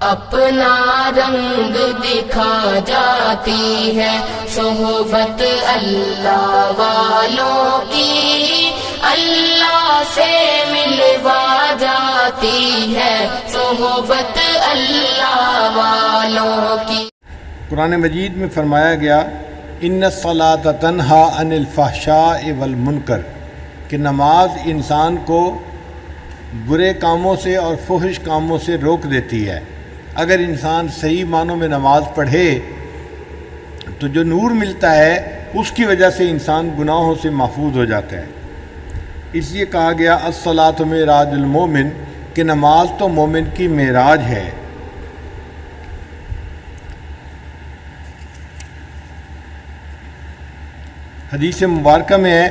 اپنا رنگ دکھا جاتی ہے صحبت اللہ والوں کی، اللہ سے ملوا جاتی ہے صحبت اللہ والوں کی۔ قرآن مجید میں فرمایا گیا ان الصلاۃ تنہا عن الفحشاء والمنکر، کہ نماز انسان کو برے کاموں سے اور فحش کاموں سے روک دیتی ہے۔ اگر انسان صحیح معنوں میں نماز پڑھے تو جو نور ملتا ہے اس کی وجہ سے انسان گناہوں سے محفوظ ہو جاتا ہے۔ اس لیے کہا گیا الصلاۃ معراج المومن، کہ نماز تو مومن کی معراج ہے۔ حدیث مبارکہ میں ہے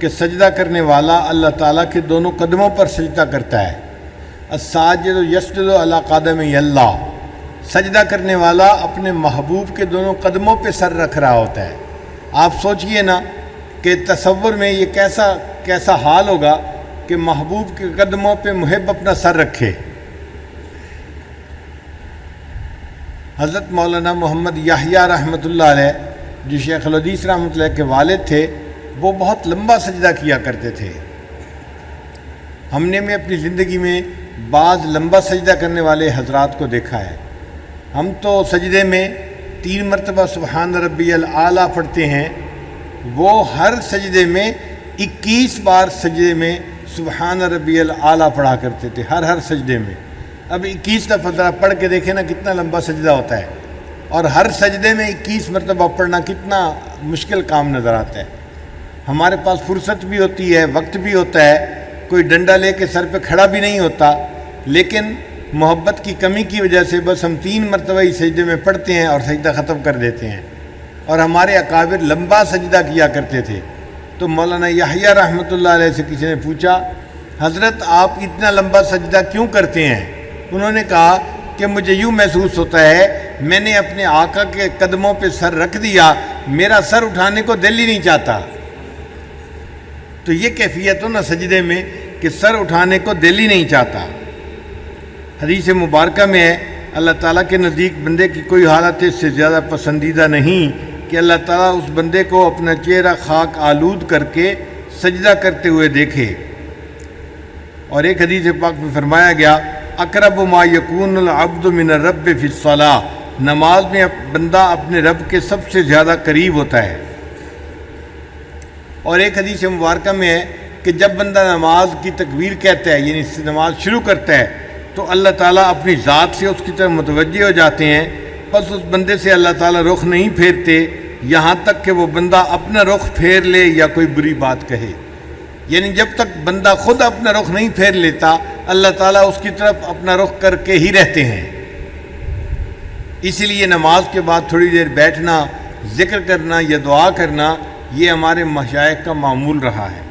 کہ سجدہ کرنے والا اللہ تعالیٰ کے دونوں قدموں پر سجدہ کرتا ہے۔ الساجد یسجد علی قدمی اللہ، سجدہ کرنے والا اپنے محبوب کے دونوں قدموں پہ سر رکھ رہا ہوتا ہے۔ آپ سوچئے نا کہ تصور میں یہ کیسا حال ہوگا کہ محبوب کے قدموں پہ محب اپنا سر رکھے۔ حضرت مولانا محمد یحییٰ رحمۃ اللہ علیہ جو شیخ الحدیث رحمۃ اللہ کے والد تھے، وہ بہت لمبا سجدہ کیا کرتے تھے۔ ہم نے اپنی زندگی میں بعض لمبا سجدہ کرنے والے حضرات کو دیکھا ہے۔ ہم تو سجدے میں 3 مرتبہ سبحان ربی الاعلیٰ پڑھتے ہیں، وہ ہر سجدے میں 21 بار سجدے میں سبحان ربی الاعلیٰ پڑھا کرتے تھے، ہر سجدے میں۔ اب 21 دفعہ پڑھ کے دیکھیں نا کتنا لمبا سجدہ ہوتا ہے، اور ہر سجدے میں 21 مرتبہ پڑھنا کتنا مشکل کام نظر آتا ہے۔ ہمارے پاس فرصت بھی ہوتی ہے، وقت بھی ہوتا ہے، کوئی ڈنڈا لے کے سر پہ کھڑا بھی نہیں ہوتا، لیکن محبت کی کمی کی وجہ سے بس ہم 3 مرتبہ ہی سجدے میں پڑھتے ہیں اور سجدہ ختم کر دیتے ہیں۔ اور ہمارے اکابر لمبا سجدہ کیا کرتے تھے۔ تو مولانا یحییٰ رحمۃ اللہ علیہ سے کسی نے پوچھا حضرت آپ اتنا لمبا سجدہ کیوں کرتے ہیں؟ انہوں نے کہا کہ مجھے یوں محسوس ہوتا ہے میں نے اپنے آقا کے قدموں پہ سر رکھ دیا، میرا سر اٹھانے کو دل ہی نہیں چاہتا۔ تو یہ کیفیت ہو نا سجدے میں کہ سر اٹھانے کو دل ہی نہیں چاہتا۔ حدیث مبارکہ میں ہے اللہ تعالیٰ کے نزدیک بندے کی کوئی حالت اس سے زیادہ پسندیدہ نہیں کہ اللہ تعالیٰ اس بندے کو اپنا چہرہ خاک آلود کر کے سجدہ کرتے ہوئے دیکھے۔ اور ایک حدیث پاک میں فرمایا گیا اقرب ما یکون العبد من الرب فی الصلاۃ، نماز میں بندہ اپنے رب کے سب سے زیادہ قریب ہوتا ہے۔ اور ایک حدیث مبارکہ میں ہے کہ جب بندہ نماز کی تکبیر کہتا ہے، یعنی نماز شروع کرتا ہے، تو اللہ تعالیٰ اپنی ذات سے اس کی طرف متوجہ ہو جاتے ہیں، بس اس بندے سے اللہ تعالیٰ رخ نہیں پھیرتے یہاں تک کہ وہ بندہ اپنا رخ پھیر لے یا کوئی بری بات کہے۔ یعنی جب تک بندہ خود اپنا رخ نہیں پھیر لیتا، اللہ تعالیٰ اس کی طرف اپنا رخ کر کے ہی رہتے ہیں۔ اسی لیے نماز کے بعد تھوڑی دیر بیٹھنا، ذکر کرنا یا دعا کرنا، یہ ہمارے مشائخ کا معمول رہا ہے۔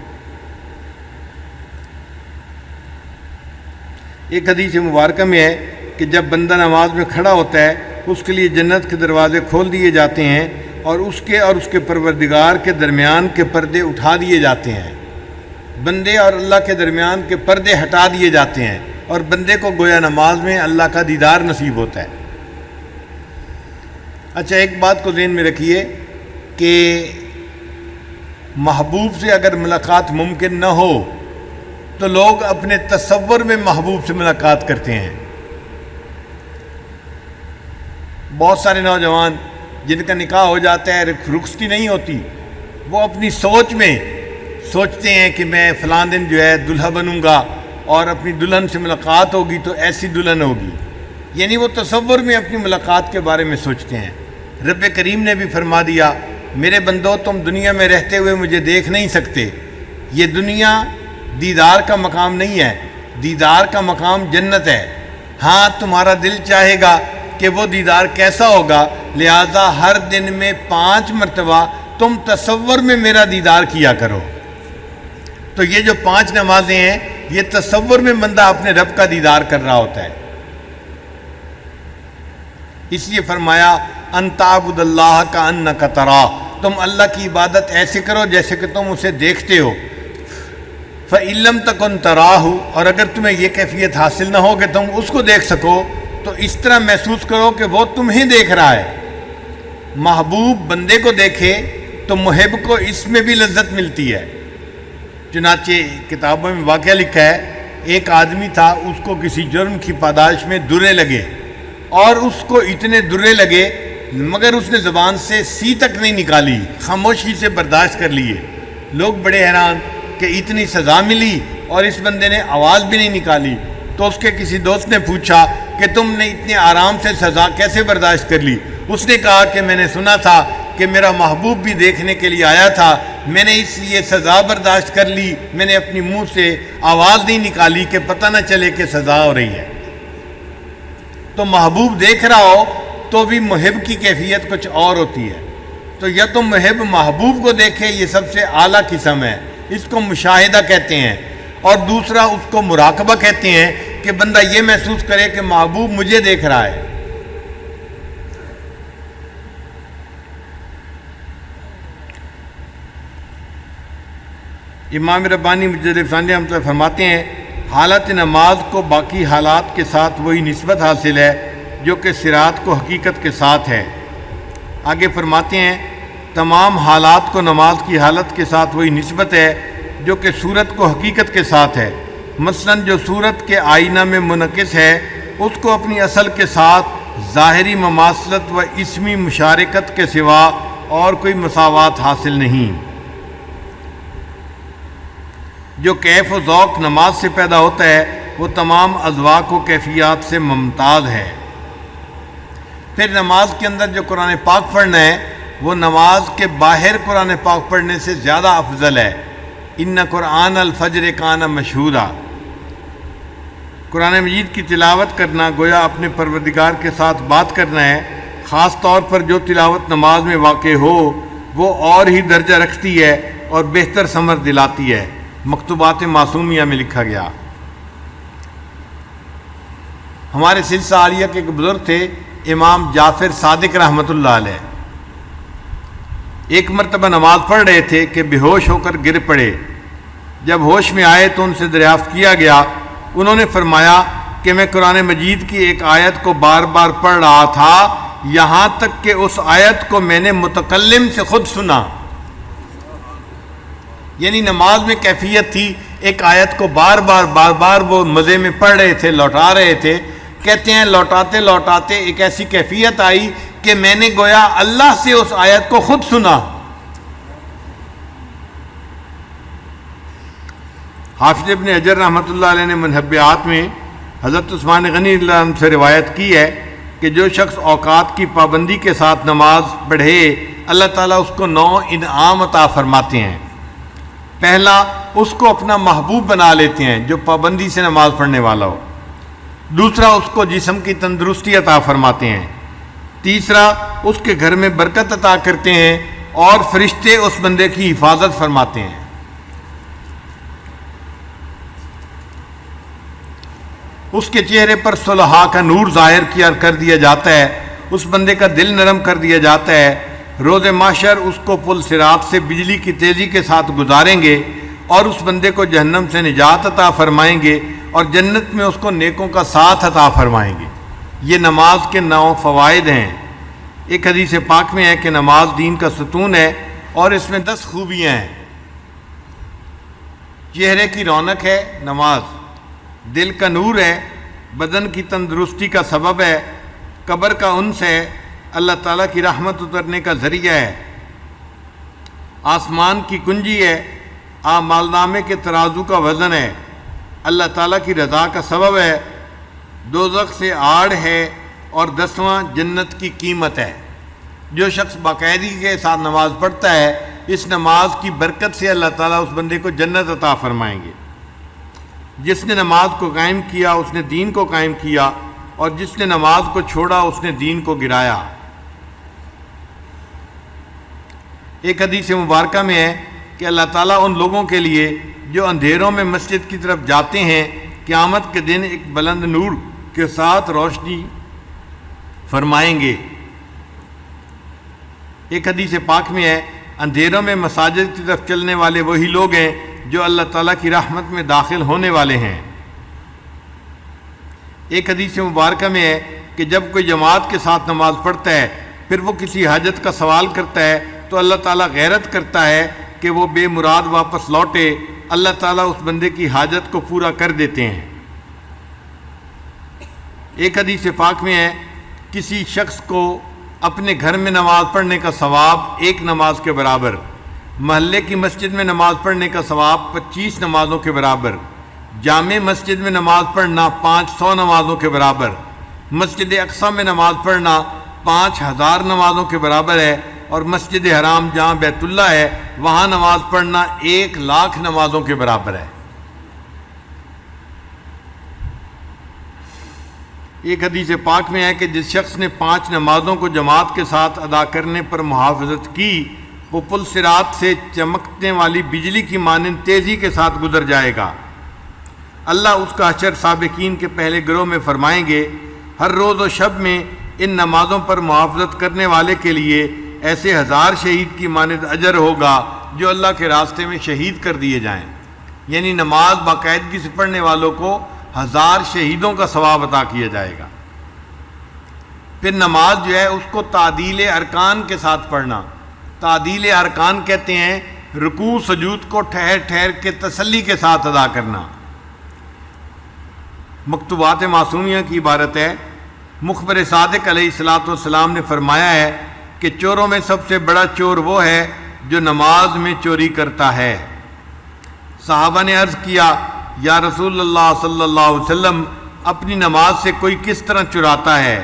ایک حدیث مبارکہ میں ہے کہ جب بندہ نماز میں کھڑا ہوتا ہے اس کے لیے جنت کے دروازے کھول دیے جاتے ہیں اور اس کے پروردگار کے درمیان کے پردے اٹھا دیے جاتے ہیں۔ بندے اور اللہ کے درمیان کے پردے ہٹا دیے جاتے ہیں اور بندے کو گویا نماز میں اللہ کا دیدار نصیب ہوتا ہے۔ اچھا، ایک بات کو ذہن میں رکھیے کہ محبوب سے اگر ملاقات ممکن نہ ہو تو لوگ اپنے تصور میں محبوب سے ملاقات کرتے ہیں۔ بہت سارے نوجوان جن کا نکاح ہو جاتا ہے، رخصتی نہیں ہوتی، وہ اپنی سوچ میں سوچتے ہیں کہ میں فلاں دن جو ہے دلہا بنوں گا اور اپنی دلہن سے ملاقات ہوگی تو ایسی دلہن ہوگی، یعنی وہ تصور میں اپنی ملاقات کے بارے میں سوچتے ہیں۔ رب کریم نے بھی فرما دیا میرے بندو تم دنیا میں رہتے ہوئے مجھے دیکھ نہیں سکتے، یہ دنیا دیدار کا مقام نہیں ہے، دیدار کا مقام جنت ہے۔ ہاں تمہارا دل چاہے گا کہ وہ دیدار کیسا ہوگا، لہذا ہر دن میں 5 مرتبہ تم تصور میں میرا دیدار کیا کرو۔ تو یہ جو 5 نمازیں ہیں یہ تصور میں بندہ اپنے رب کا دیدار کر رہا ہوتا ہے۔ اس لیے فرمایا ان تعبد اللہ کا انک تراہ، تم اللہ کی عبادت ایسے کرو جیسے کہ تم اسے دیکھتے ہو۔ فَإِن لَّمْ تَكُن تَرَاهُ، اور اگر تمہیں یہ کیفیت حاصل نہ ہو کہ تم اس کو دیکھ سکو، تو اس طرح محسوس کرو کہ وہ تمہیں دیکھ رہا ہے۔ محبوب بندے کو دیکھے تو محب کو اس میں بھی لذت ملتی ہے۔ چنانچہ کتابوں میں واقعہ لکھا ہے، ایک آدمی تھا، اس کو کسی جرم کی پاداش میں درے لگے، اور اس کو اتنے درے لگے مگر اس نے زبان سے سی تک نہیں نکالی، خاموشی سے برداشت کر لیے۔ لوگ بڑے حیران کہ اتنی سزا ملی اور اس بندے نے آواز بھی نہیں نکالی۔ تو اس کے کسی دوست نے پوچھا کہ تم نے اتنے آرام سے سزا کیسے برداشت کر لی؟ اس نے کہا کہ میں نے سنا تھا کہ میرا محبوب بھی دیکھنے کے لیے آیا تھا، میں نے اس لیے سزا برداشت کر لی، میں نے اپنی منہ سے آواز نہیں نکالی کہ پتہ نہ چلے کہ سزا ہو رہی ہے۔ تو محبوب دیکھ رہا ہو تو بھی محب کی کیفیت کچھ اور ہوتی ہے۔ تو یا تو محب محبوب کو دیکھے، یہ سب سے اعلیٰ قسم ہے، اس کو مشاہدہ کہتے ہیں، اور دوسرا اس کو مراقبہ کہتے ہیں کہ بندہ یہ محسوس کرے کہ محبوب مجھے دیکھ رہا ہے۔ امام ربانی مجدد ثانی رحمۃ اللہ فرماتے ہیں، حالت نماز کو باقی حالات کے ساتھ وہی نسبت حاصل ہے جو کہ صراط کو حقیقت کے ساتھ ہے۔ آگے فرماتے ہیں، تمام حالات کو نماز کی حالت کے ساتھ وہی نسبت ہے جو کہ صورت کو حقیقت کے ساتھ ہے۔ مثلا جو صورت کے آئینہ میں منعکس ہے اس کو اپنی اصل کے ساتھ ظاہری مماثلت و اسمی مشارکت کے سوا اور کوئی مساوات حاصل نہیں۔ جو کیف و ذوق نماز سے پیدا ہوتا ہے وہ تمام اذواق و کیفیات سے ممتاز ہے۔ پھر نماز کے اندر جو قرآن پاک پڑھنا ہے وہ نماز کے باہر قرآن پاک پڑھنے سے زیادہ افضل ہے۔ ان قرآن الفجر کان مشہورا، قرآن مجید کی تلاوت کرنا گویا اپنے پروردگار کے ساتھ بات کرنا ہے۔ خاص طور پر جو تلاوت نماز میں واقع ہو وہ اور ہی درجہ رکھتی ہے اور بہتر ثمر دلاتی ہے۔ مکتوبات معصومیہ میں لکھا گیا۔ ہمارے سلسلہ عالیہ کے ایک بزرگ تھے، امام جعفر صادق رحمۃ اللہ علیہ۔ ایک مرتبہ نماز پڑھ رہے تھے کہ بے ہوش ہو کر گر پڑے۔ جب ہوش میں آئے تو ان سے دریافت کیا گیا، انہوں نے فرمایا کہ میں قرآن مجید کی ایک آیت کو بار بار پڑھ رہا تھا، یہاں تک کہ اس آیت کو میں نے متکلم سے خود سنا۔ یعنی نماز میں کیفیت تھی، ایک آیت کو بار بار وہ مزے میں پڑھ رہے تھے، لوٹا رہے تھے۔ کہتے ہیں لوٹاتے لوٹاتے ایک ایسی کیفیت آئی کہ میں نے گویا اللہ سے اس آیت کو خود سنا۔ حافظ ابن حجر رحمۃ اللہ علیہ نے منہبیات میں حضرت عثمان غنی اللہ عنہ سے روایت کی ہے کہ جو شخص اوقات کی پابندی کے ساتھ نماز پڑھے اللہ تعالیٰ اس کو 9 انعام عطا فرماتے ہیں۔ پہلا، اس کو اپنا محبوب بنا لیتے ہیں جو پابندی سے نماز پڑھنے والا ہو۔ دوسرا، اس کو جسم کی تندرستی عطا فرماتے ہیں۔ تیسرا، اس کے گھر میں برکت عطا کرتے ہیں اور فرشتے اس بندے کی حفاظت فرماتے ہیں۔ اس کے چہرے پر صلحاء کا نور ظاہر کر دیا جاتا ہے، اس بندے کا دل نرم کر دیا جاتا ہے۔ روز محشر اس کو پل صراط سے بجلی کی تیزی کے ساتھ گزاریں گے اور اس بندے کو جہنم سے نجات عطا فرمائیں گے اور جنت میں اس کو نیکوں کا ساتھ عطا فرمائیں گے۔ یہ نماز کے 9 فوائد ہیں۔ ایک حدیث پاک میں ہے کہ نماز دین کا ستون ہے اور اس میں 10 خوبیاں ہیں۔ چہرے کی رونق ہے نماز، دل کا نور ہے، بدن کی تندرستی کا سبب ہے، قبر کا انس ہے، اللہ تعالیٰ کی رحمت اترنے کا ذریعہ ہے، آسمان کی کنجی ہے، اعمال نامے کے ترازو کا وزن ہے، اللہ تعالیٰ کی رضا کا سبب ہے، دوزخ سے آڑ ہے، اور 10واں جنت کی قیمت ہے۔ جو شخص باقاعدگی کے ساتھ نماز پڑھتا ہے اس نماز کی برکت سے اللہ تعالیٰ اس بندے کو جنت عطا فرمائیں گے۔ جس نے نماز کو قائم کیا اس نے دین کو قائم کیا، اور جس نے نماز کو چھوڑا اس نے دین کو گرایا۔ ایک حدیث مبارکہ میں ہے کہ اللہ تعالیٰ ان لوگوں کے لیے جو اندھیروں میں مسجد کی طرف جاتے ہیں قیامت کے دن ایک بلند نور کے ساتھ روشنی فرمائیں گے۔ ایک حدیث پاک میں ہے اندھیروں میں مساجد کی طرف چلنے والے وہی لوگ ہیں جو اللہ تعالیٰ کی رحمت میں داخل ہونے والے ہیں۔ ایک حدیث مبارکہ میں ہے کہ جب کوئی جماعت کے ساتھ نماز پڑھتا ہے پھر وہ کسی حاجت کا سوال کرتا ہے تو اللہ تعالیٰ غیرت کرتا ہے کہ وہ بے مراد واپس لوٹے، اللہ تعالیٰ اس بندے کی حاجت کو پورا کر دیتے ہیں۔ ایک حدیث پاک میں ہے کسی شخص کو اپنے گھر میں نماز پڑھنے کا ثواب ایک نماز کے برابر، محلے کی مسجد میں نماز پڑھنے کا ثواب 25 نمازوں کے برابر، جامع مسجد میں نماز پڑھنا 500 نمازوں کے برابر، مسجد اقصی میں نماز پڑھنا 5000 نمازوں کے برابر ہے، اور مسجد حرام جہاں بیت اللہ ہے وہاں نماز پڑھنا 1,00,000 نمازوں کے برابر ہے۔ ایک حدیث پاک میں ہے کہ جس شخص نے 5 نمازوں کو جماعت کے ساتھ ادا کرنے پر محافظت کی وہ پل صراط سے چمکنے والی بجلی کی مانند تیزی کے ساتھ گزر جائے گا۔ اللہ اس کا حشر سابقین کے پہلے گروہ میں فرمائیں گے، ہر روز و شب میں ان نمازوں پر محافظت کرنے والے کے لیے ایسے 1000 شہید کی مانند اجر ہوگا جو اللہ کے راستے میں شہید کر دیے جائیں، یعنی نماز باقاعدگی سے پڑھنے والوں کو 1000 شہیدوں کا ثواب عطا کیا جائے گا۔ پھر نماز جو ہے اس کو تعدیل ارکان کے ساتھ پڑھنا، تعدیل ارکان کہتے ہیں رکوع سجود کو ٹھہر ٹھہر کے تسلی کے ساتھ ادا کرنا۔ مکتوبات معصومیہ کی عبارت ہے، مخبر صادق علیہ الصلاۃ والسلام نے فرمایا ہے کہ چوروں میں سب سے بڑا چور وہ ہے جو نماز میں چوری کرتا ہے۔ صحابہ نے عرض کیا، یا رسول اللہ صلی اللہ علیہ وسلم، اپنی نماز سے کوئی کس طرح چراتا ہے؟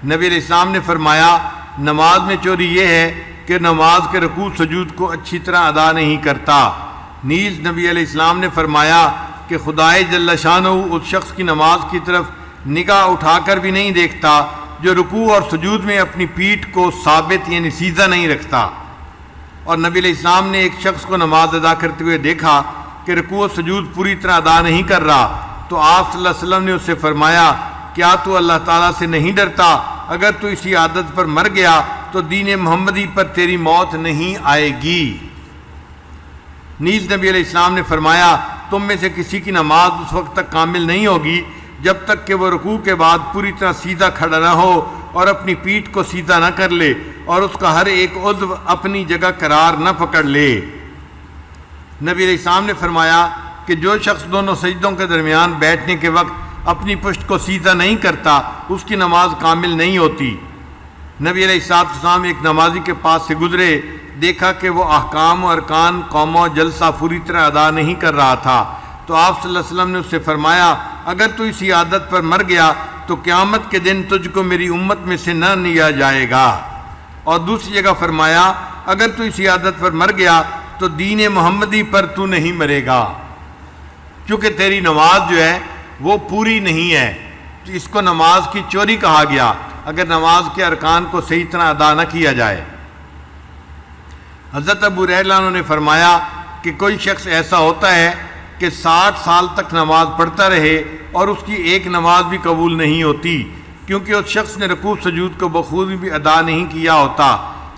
نبی علیہ السلام نے فرمایا، نماز میں چوری یہ ہے کہ نماز کے رکوع سجود کو اچھی طرح ادا نہیں کرتا۔ نیز نبی علیہ السلام نے فرمایا کہ خدائے جل شانہ اس شخص کی نماز کی طرف نگاہ اٹھا کر بھی نہیں دیکھتا جو رکوع اور سجود میں اپنی پیٹھ کو ثابت یعنی سیدھا نہیں رکھتا۔ اور نبی علیہ السلام نے ایک شخص کو نماز ادا کرتے ہوئے دیکھا کہ رکوع و سجود پوری طرح ادا نہیں کر رہا، تو آپ صلی اللہ علیہ وسلم نے اس سے فرمایا، کیا تو اللہ تعالیٰ سے نہیں ڈرتا؟ اگر تو اسی عادت پر مر گیا تو دین محمدی پر تیری موت نہیں آئے گی۔ نیز نبی علیہ السلام نے فرمایا، تم میں سے کسی کی نماز اس وقت تک کامل نہیں ہوگی جب تک کہ وہ رکوع کے بعد پوری طرح سیدھا کھڑا نہ ہو اور اپنی پیٹھ کو سیدھا نہ کر لے اور اس کا ہر ایک عضو اپنی جگہ قرار نہ پکڑ لے۔ نبی علیہ السلام نے فرمایا کہ جو شخص دونوں سجدوں کے درمیان بیٹھنے کے وقت اپنی پشت کو سیدھا نہیں کرتا اس کی نماز کامل نہیں ہوتی۔ نبی علیہ السلام ایک نمازی کے پاس سے گزرے، دیکھا کہ وہ احکام و ارکان قوم و جلسہ پوری طرح ادا نہیں کر رہا تھا، تو آپ صلی اللہ علیہ وسلم نے اس سے فرمایا، اگر تو اسی عادت پر مر گیا تو قیامت کے دن تجھ کو میری امت میں سے نہ لیا جائے گا۔ اور دوسری جگہ فرمایا، اگر تو اسی عادت پر مر گیا تو دین محمدی پر تو نہیں مرے گا، کیونکہ تیری نماز جو ہے وہ پوری نہیں ہے۔ تو اس کو نماز کی چوری کہا گیا اگر نماز کے ارکان کو صحیح طرح ادا نہ کیا جائے۔ حضرت ابو ہریرہ عنہ نے فرمایا کہ کوئی شخص ایسا ہوتا ہے کہ 60 سال تک نماز پڑھتا رہے اور اس کی ایک نماز بھی قبول نہیں ہوتی، کیونکہ اس شخص نے رکوع سجود کو بخوبی بھی ادا نہیں کیا ہوتا۔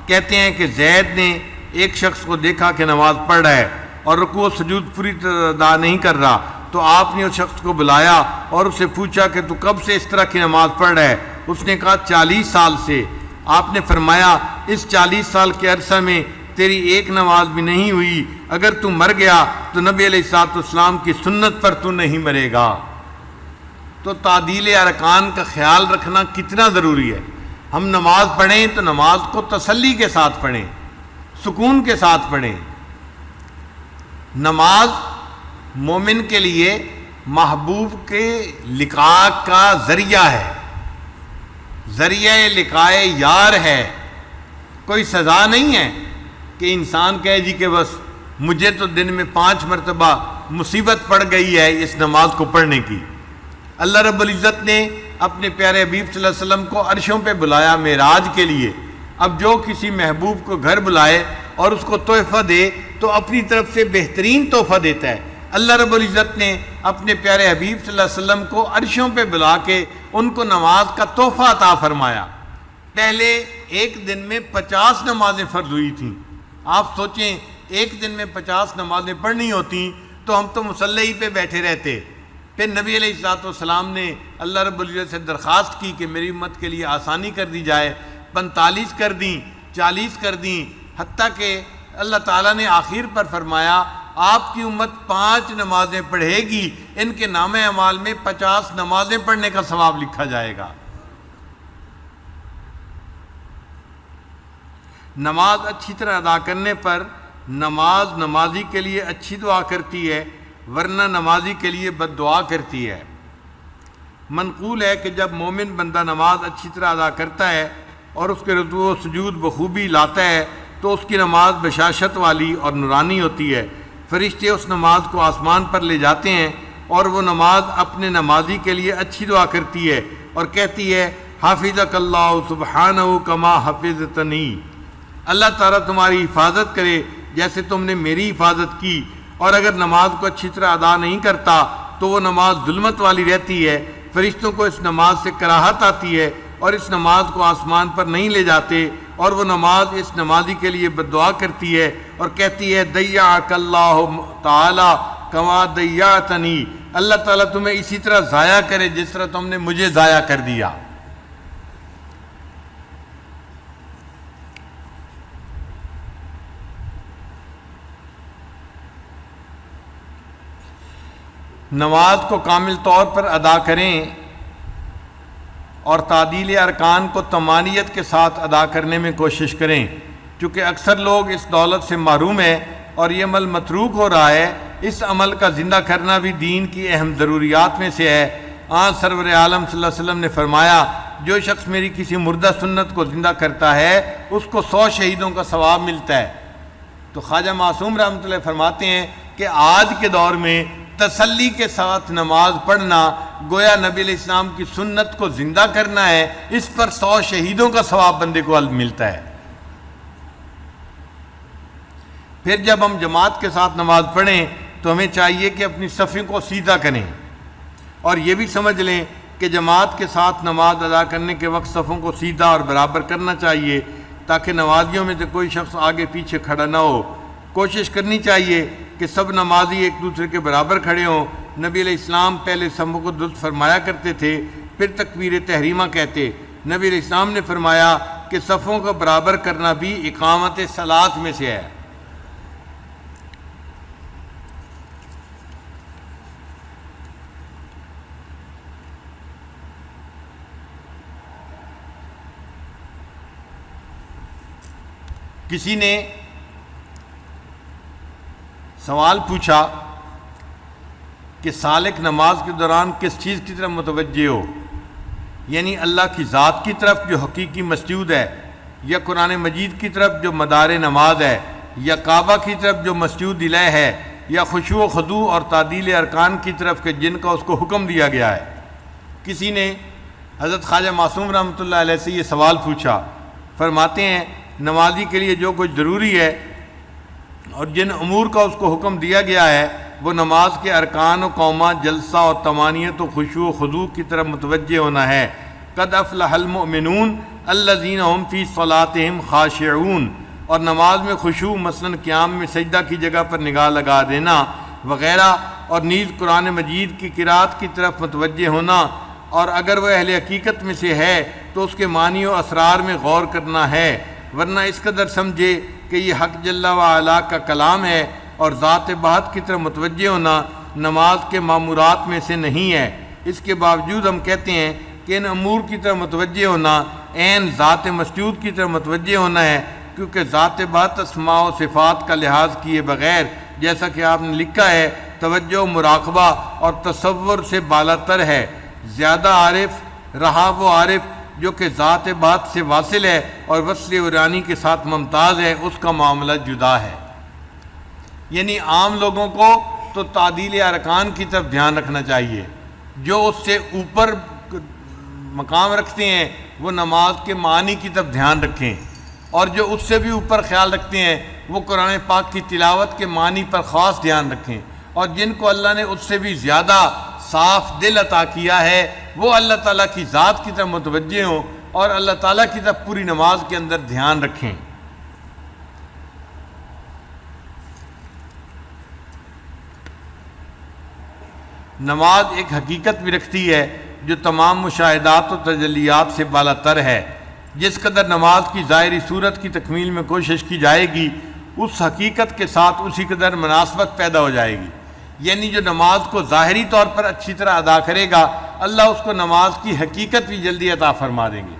کہتے ہیں کہ زید نے ایک شخص کو دیکھا کہ نماز پڑھ رہا ہے اور رکوع سجود پوری طرح ادا نہیں کر رہا، تو آپ نے اس شخص کو بلایا اور اس سے پوچھا کہ تو کب سے اس طرح کی نماز پڑھ رہا ہے؟ اس نے کہا 40 سال سے۔ آپ نے فرمایا، اس 40 سال کے عرصہ میں تیری ایک نماز بھی نہیں ہوئی، اگر تو مر گیا تو نبی علیہ الصلوۃ والسلام کی سنت پر تو نہیں مرے گا۔ تو تعدیل ارکان کا خیال رکھنا کتنا ضروری ہے۔ ہم نماز پڑھیں تو نماز کو تسلی کے ساتھ پڑھیں، سکون کے ساتھ پڑھیں۔ نماز مومن کے لیے محبوب کے لقاء کا ذریعہ ہے، ذریعہ لقاء یار ہے، کوئی سزا نہیں ہے کہ انسان کہے جی کہ بس مجھے تو دن میں 5 مرتبہ مصیبت پڑ گئی ہے اس نماز کو پڑھنے کی۔ اللہ رب العزت نے اپنے پیارے حبیب صلی اللہ علیہ وسلم کو عرشوں پہ بلایا معراج کے لیے۔ اب جو کسی محبوب کو گھر بلائے اور اس کو تحفہ دے تو اپنی طرف سے بہترین تحفہ دیتا ہے۔ اللہ رب العزت نے اپنے پیارے حبیب صلی اللہ علیہ وسلم کو عرشوں پہ بلا کے ان کو نماز کا تحفہ عطا فرمایا۔ پہلے ایک دن میں 50 نمازیں فرض ہوئی تھیں۔ آپ سوچیں ایک دن میں 50 نمازیں پڑھنی ہوتی تو ہم تو مصلی پہ بیٹھے رہتے، پھر نبی علیہ الصلوۃ والسلام نے اللہ رب العزت سے درخواست کی کہ میری امت کے لیے آسانی کر دی جائے، 45 کر دیں، 40 کر دیں، حتیٰ کہ اللہ تعالیٰ نے آخر پر فرمایا آپ کی امت 5 نمازیں پڑھے گی، ان کے نام اعمال میں 50 نمازیں پڑھنے کا ثواب لکھا جائے گا۔ نماز اچھی طرح ادا کرنے پر نمازی کے لیے اچھی دعا کرتی ہے، ورنہ نمازی کے لیے بد دعا کرتی ہے۔ منقول ہے کہ جب مومن بندہ نماز اچھی طرح ادا کرتا ہے اور اس کے رکوع و سجود بخوبی لاتا ہے تو اس کی نماز بشاشت والی اور نورانی ہوتی ہے۔ فرشتے اس نماز کو آسمان پر لے جاتے ہیں اور وہ نماز اپنے نمازی کے لیے اچھی دعا کرتی ہے اور کہتی ہے حافظک اللہ سبحانہ کما حفظتنی، اللہ تعالیٰ تمہاری حفاظت کرے جیسے تم نے میری حفاظت کی۔ اور اگر نماز کو اچھی طرح ادا نہیں کرتا تو وہ نماز ظلمت والی رہتی ہے، فرشتوں کو اس نماز سے کراہت آتی ہے اور اس نماز کو آسمان پر نہیں لے جاتے، اور وہ نماز اس نمازی کے لیے بد دعا کرتی ہے اور کہتی ہے ضیعک اللہ تعالی کما ضیعتنی، اللہ تعالیٰ تمہیں اسی طرح ضائع کرے جس طرح تم نے مجھے ضائع کر دیا۔ نماز کو کامل طور پر ادا کریں اور تعدیل ارکان کو طمانینت کے ساتھ ادا کرنے میں کوشش کریں، چونکہ اکثر لوگ اس دولت سے محروم ہیں اور یہ عمل متروک ہو رہا ہے۔ اس عمل کا زندہ کرنا بھی دین کی اہم ضروریات میں سے ہے۔ سرور عالم صلی اللہ علیہ وسلم نے فرمایا جو شخص میری کسی مردہ سنت کو زندہ کرتا ہے اس کو 100 شہیدوں کا ثواب ملتا ہے۔ تو خواجہ معصوم رحمۃ اللہ فرماتے ہیں کہ آج کے دور میں تسلی کے ساتھ نماز پڑھنا گویا نبی علیہ السلام کی سنت کو زندہ کرنا ہے، اس پر 100 شہیدوں کا ثواب بندے کو ملتا ہے۔ پھر جب ہم جماعت کے ساتھ نماز پڑھیں تو ہمیں چاہیے کہ اپنی صفیں کو سیدھا کریں اور یہ بھی سمجھ لیں کہ جماعت کے ساتھ نماز ادا کرنے کے وقت صفوں کو سیدھا اور برابر کرنا چاہیے تاکہ نمازیوں میں سے کوئی شخص آگے پیچھے کھڑا نہ ہو۔ کوشش کرنی چاہیے کہ سب نمازی ایک دوسرے کے برابر کھڑے ہوں۔ نبی علیہ السلام پہلے صفوں کو درست فرمایا کرتے تھے، پھر تکبیر تحریمہ کہتے۔ نبی علیہ السلام نے فرمایا کہ صفوں کو برابر کرنا بھی اقامت صلاۃ میں سے ہے۔ کسی نے سوال پوچھا کہ سالک نماز کے دوران کس چیز کی طرف متوجہ ہو، یعنی اللہ کی ذات کی طرف جو حقیقی مسجود ہے، یا قرآن مجید کی طرف جو مدار نماز ہے، یا کعبہ کی طرف جو مسجود الہ ہے، یا خشوع و خضوع اور تعدیل ارکان کی طرف کہ جن کا اس کو حکم دیا گیا ہے۔ کسی نے حضرت خواجہ معصوم رحمۃ اللہ علیہ سے یہ سوال پوچھا۔ فرماتے ہیں نمازی کے لیے جو کچھ ضروری ہے اور جن امور کا اس کو حکم دیا گیا ہے وہ نماز کے ارکان و قوما، جلسہ اور طمانینت و خشوع و خضوع کی طرف متوجہ ہونا ہے۔ قد افلح المؤمنون الذین هم فی صلاتهم خاشعون، اور نماز میں خشوع مثلاً قیام میں سجدہ کی جگہ پر نگاہ لگا دینا وغیرہ، اور نیز قرآن مجید کی قرأت کی طرف متوجہ ہونا، اور اگر وہ اہل حقیقت میں سے ہے تو اس کے معنی و اسرار میں غور کرنا ہے، ورنہ اس قدر سمجھے کہ یہ حق جل و علا کا کلام ہے اور ذات بہت کی طرف متوجہ ہونا نماز کے مامورات میں سے نہیں ہے۔ اس کے باوجود ہم کہتے ہیں کہ ان امور کی طرف متوجہ ہونا عین ذات مسجود کی طرف متوجہ ہونا ہے، کیونکہ ذات بہت اسماء و صفات کا لحاظ کیے بغیر، جیسا کہ آپ نے لکھا ہے، توجہ، مراقبہ اور تصور سے بالاتر ہے۔ زیادہ عارف رہا وہ عارف جو کہ ذات بات سے واصل ہے اور وصل عریانی کے ساتھ ممتاز ہے، اس کا معاملہ جدا ہے۔ یعنی عام لوگوں کو تو تعدیل ارکان کی طرف دھیان رکھنا چاہیے، جو اس سے اوپر مقام رکھتے ہیں وہ نماز کے معنی کی طرف دھیان رکھیں، اور جو اس سے بھی اوپر خیال رکھتے ہیں وہ قرآن پاک کی تلاوت کے معنی پر خاص دھیان رکھیں، اور جن کو اللہ نے اس سے بھی زیادہ صاف دل عطا کیا ہے وہ اللہ تعالیٰ کی ذات کی طرف متوجہ ہوں اور اللہ تعالیٰ کی طرف پوری نماز کے اندر دھیان رکھیں۔ نماز ایک حقیقت بھی رکھتی ہے جو تمام مشاہدات و تجلیات سے بالا تر ہے۔ جس قدر نماز کی ظاہری صورت کی تکمیل میں کوشش کی جائے گی اس حقیقت کے ساتھ اسی قدر مناسبت پیدا ہو جائے گی، یعنی جو نماز کو ظاہری طور پر اچھی طرح ادا کرے گا اللہ اس کو نماز کی حقیقت بھی جلدی عطا فرما دیں گے۔